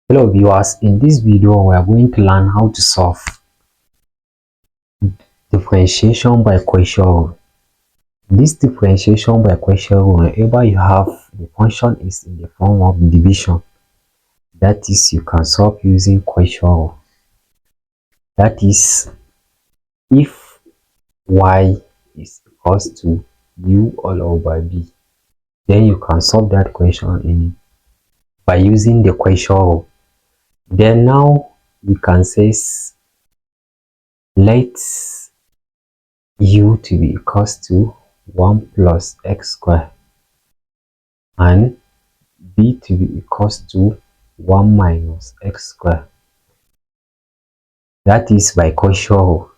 Hello viewers, in this video we are going to learn how to solve differentiation by quotient rule. This differentiation by quotient rule, whenever you have the function is in the form of division, that is, you can solve using quotient rule. That is, if y is equals to u all over b, then you can solve that question by using the quotient rule. Then now we can say let's u to be equals to 1 plus x squared and b to be equals to 1 minus x squared. That is by quotient rule.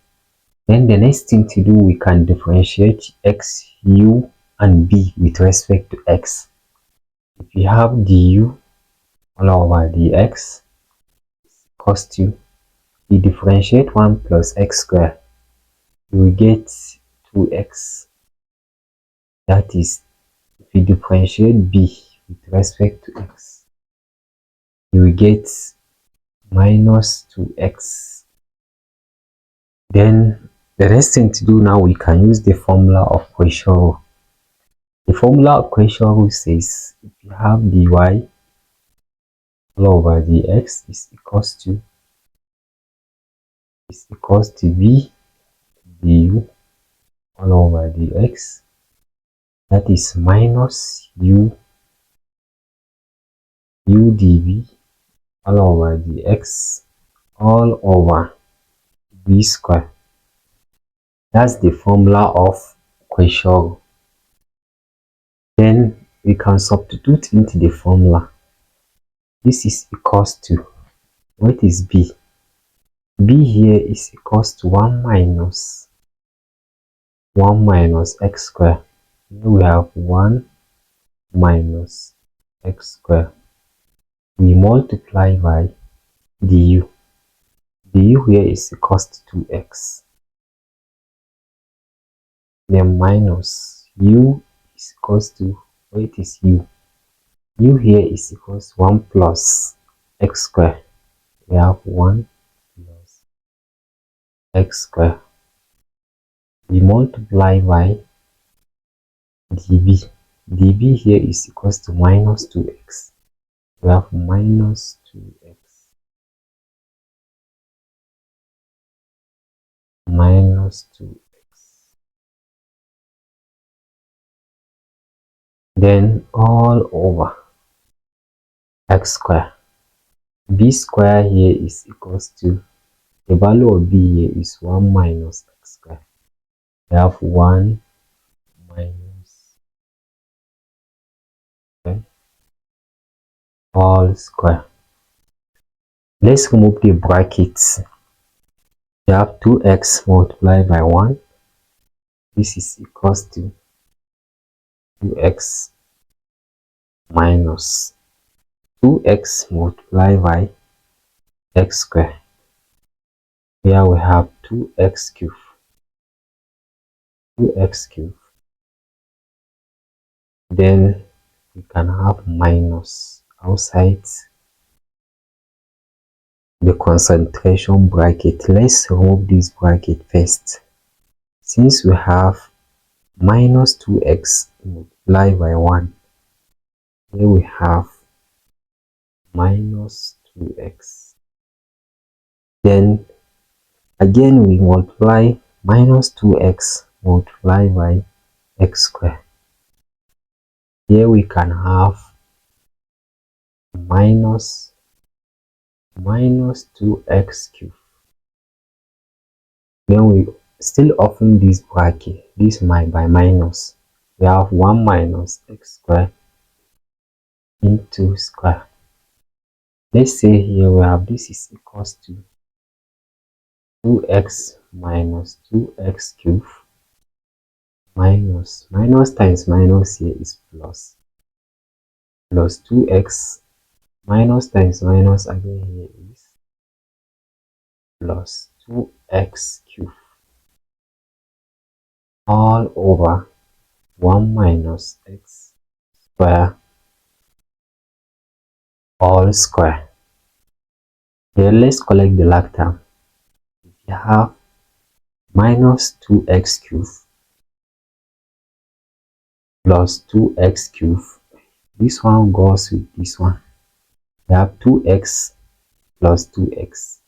Then the next thing to do, we can differentiate x, u and b with respect to x. If you have du all over dx equals to, you differentiate 1 plus x squared, you will get 2x. That is, if you differentiate b with respect to x, you will get minus 2x. Then the next thing to do now, we can use the formula of quotient rule. The formula of quotient rule says if you have dy all over dx is equals to b du all over dx, that is minus u dv all over dx all over b squared. That's the formula of quotient rule. Then we can substitute into the formula. This is equals to, what is b? B here is equals to 1 minus x squared. Here we have 1 minus x squared. We multiply by du. Du here is equals to 2x. Then minus u is equals to, what is u? U here is equals to 1 plus x squared. We have 1 plus x squared. We multiply by db. db here is equals to minus 2x. We have minus 2x minus 2x. Then all over x squared. B squared here is equals to, the value of b here is 1 minus x squared. We have 1 minus all square. Let's remove the brackets. We have 2x multiplied by 1. This is equals to 2x minus 2x multiplied by x squared. Here we have 2x cubed. 2x cubed. Then we can have minus outside the concentration bracket. Let's remove this bracket first. Since we have minus 2x multiplied by 1, here we have minus 2x. Then again we multiply minus 2x multiplied by x squared. Here we can have minus 2x cubed. Then we still open this bracket, this by minus. We have 1 minus x squared into square. Let's say here we have this is equals to 2x minus 2x cubed minus times minus here is plus 2x minus times minus again here is plus 2x cubed all over 1 minus x square all square. Okay, let's collect the log term. If you have minus 2x cubed plus 2x cubed, this one goes with this one. We have 2x plus 2x.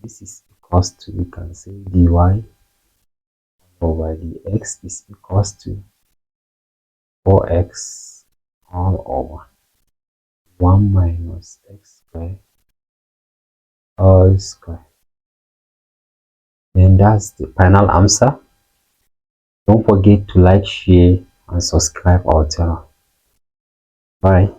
This is equals to, we can say dy over dx is equals to 4x all over 1 minus x squared all square. And that's the final answer. Don't forget to like, share, and subscribe our channel. Bye.